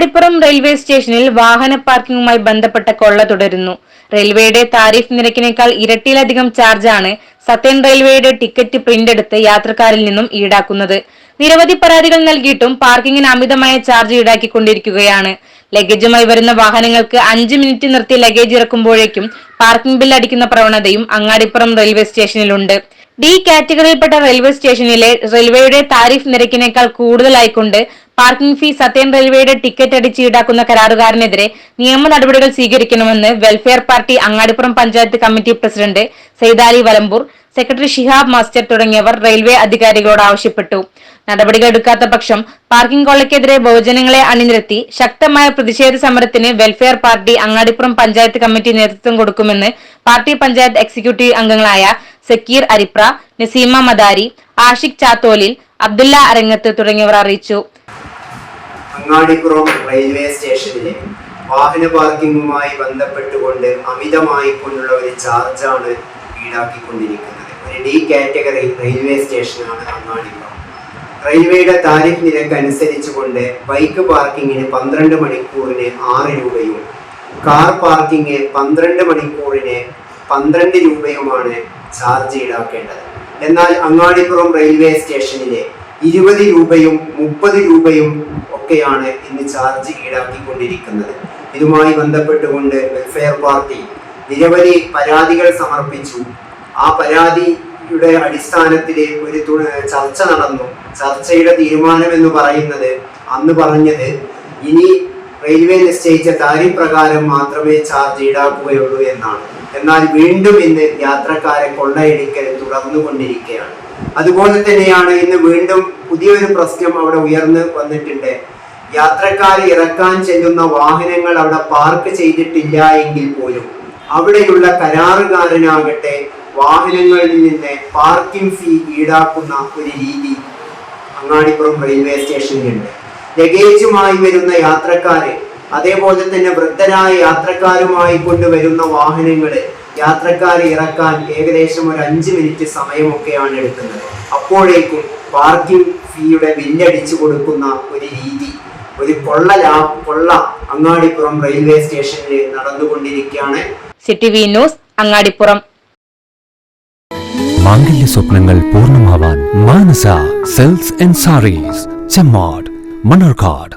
Angadipuram railway സ്റ്റേഷനിൽ വാഹന പാർക്കിംഗുമായി ബന്ധപ്പെട്ട കൊള്ള തുടരുന്നു. റെയിൽവേയുടെ താരിഫ് നിരക്കിനേക്കാൾ ഇരട്ടിയിലധികം ചാർജാണ് സതേൺ റെയിൽവേയുടെ ടിക്കറ്റ് പ്രിന്റ് എടുത്ത് യാത്രക്കാരിൽ നിന്നും ഈടാക്കുന്നത്. നിരവധി പരാതികൾ നൽകിയിട്ടും പാർക്കിങ്ങിന് അമിതമായ ചാർജ് ഈടാക്കിക്കൊണ്ടിരിക്കുകയാണ്. ലഗേജുമായി വരുന്ന വാഹനങ്ങൾക്ക് 5 മിനിറ്റ് നിർത്തി ലഗേജ് ഇറക്കുമ്പോഴേക്കും പാർക്കിംഗ് ബിൽ അടിക്കുന്ന പ്രവണതയും അങ്ങാടിപ്പുറം റെയിൽവേ സ്റ്റേഷനിലുണ്ട്. ഡി കാറ്റഗറിയിൽപ്പെട്ട റെയിൽവേ സ്റ്റേഷനിലെ റെയിൽവേയുടെ താരിഫ് നിരക്കിനേക്കാൾ കൂടുതലായിക്കൊണ്ട് പാർക്കിംഗ് ഫീ സതേൺ റെയിൽവേയുടെ ടിക്കറ്റ് അടിച്ച് ഈടാക്കുന്ന കരാറുകാരനെതിരെ നിയമ നടപടികൾ സ്വീകരിക്കണമെന്ന് welfare party Angadipuram panchayat committee president Saidali Valambur, secretary Shihab master തുടങ്ങിയവർ റെയിൽവേ അധികാരികളോട് ആവശ്യപ്പെട്ടു. നടപടികൾ എടുക്കാത്ത പക്ഷം പാർക്കിംഗ് കൊള്ളയ്ക്കെതിരെ ബഹുജനങ്ങളെ അണിനിരത്തി ശക്തമായ പ്രതിഷേധ സമരത്തിന് welfare party Angadipuram panchayat committee നേതൃത്വം കൊടുക്കുമെന്ന് പാർട്ടി പഞ്ചായത്ത് എക്സിക്യൂട്ടീവ് അംഗങ്ങളായ സക്കീർ അരിപ്ര, നസീമ മദാരി, ആഷിഖ് ചാത്തോലിൽ, അബ്ദുല്ല അരങ്ങത്ത് തുടങ്ങിയവർ അറിയിച്ചു. അങ്ങാടിപ്പുറം റെയിൽവേ സ്റ്റേഷനിലെ വാഹന പാർക്കിംഗുമായി ബന്ധപ്പെട്ടുകൊണ്ട് അമിതമായി കൊണ്ടുള്ള ഒരു ചാർജാണ് ഈടാക്കിക്കൊണ്ടിരിക്കുന്നത്. ഒരു ഡി കാറ്റഗറി റെയിൽവേ സ്റ്റേഷനാണ് അങ്ങാടിപ്പുറം. റെയിൽവേയുടെ താരിഫ് നിരക്ക് അനുസരിച്ചുകൊണ്ട് ബൈക്ക് പാർക്കിങ്ങിന് 12 മണിക്കൂറിന് 6 രൂപയും കാർ പാർക്കിംഗ് 12 മണിക്കൂറിന് 12 രൂപയുമാണ് ചാർജ് ഈടാക്കേണ്ടത്. എന്നാൽ അങ്ങാടിപ്പുറം റെയിൽവേ സ്റ്റേഷനിലെ 20 രൂപയും 30 രൂപയും ഒക്കെയാണ് ഇന്ന് ചാർജ് ഈടാക്കിക്കൊണ്ടിരിക്കുന്നത്. ഇതുമായി ബന്ധപ്പെട്ടുകൊണ്ട് വെൽഫെയർ പാർട്ടി നിരവധി പരാതികൾ സമർപ്പിച്ചു. ആ പരാതിയുടെ അടിസ്ഥാനത്തിൽ ഒരു ചർച്ച നടന്നു. ചർച്ചയുടെ തീരുമാനം എന്ന് പറയുന്നത് അന്ന് പറഞ്ഞത് ഇനി റെയിൽവേ നിശ്ചയിച്ച താരിഫ് പ്രകാരം മാത്രമേ ചാർജ് ഈടാക്കുകയുള്ളൂ എന്നാണ്. എന്നാൽ വീണ്ടും ഇന്ന് യാത്രക്കാരെ കൊള്ളയടിക്കൽ തുടർന്നുകൊണ്ടിരിക്കുകയാണ്. അതുപോലെ തന്നെയാണ് ഇന്ന് വീണ്ടും പുതിയൊരു പ്രശ്നം അവിടെ ഉയർന്നു വന്നിട്ടുണ്ട്. യാത്രക്കാരെ ഇറക്കാൻ ചെല്ലുന്ന വാഹനങ്ങൾ അവിടെ പാർക്ക് ചെയ്തിട്ടില്ല എങ്കിൽ പോലും അവിടെയുള്ള കരാറുകാരനാകട്ടെ വാഹനങ്ങളിൽ നിന്ന് പാർക്കിംഗ് ഫീ ഈടാക്കുന്ന ഒരു രീതി അങ്ങാടിപ്പുറം റെയിൽവേ സ്റ്റേഷനിലുണ്ട്. ലഗേജുമായി വരുന്ന യാത്രക്കാര്, അതേപോലെ തന്നെ വൃദ്ധരായ യാത്രക്കാരുമായി കൊണ്ടുവരുന്ന വാഹനങ്ങള് യാത്രക്കാരെ ഇറക്കാൻ ഏകദേശം ഒരു 5 മിനിറ്റ് സമയമൊക്കെയാണ് എടുക്കുന്നത്. അപ്പോഴേക്കും പാർക്കിംഗ് ഫീയുടെ ബില്ലടിച്ചു കൊടുക്കുന്ന ഒരു രീതി, ഒരു കൊള്ള അങ്ങാടിപ്പുറം റെയിൽവേ സ്റ്റേഷനിൽ നടന്നുകൊണ്ടിരിക്കുകയാണ്. സിറ്റിവി ന്യൂസ് അങ്ങാടിപ്പുറം. മാംഗല്യ സ്വപ്നങ്ങൾ പൂർണ്ണമാവാൻ മാനസ സിൽക്സ് ആൻഡ് സാരീസ്, ചെമ്മാട്, മണ്ണാർക്കാട്.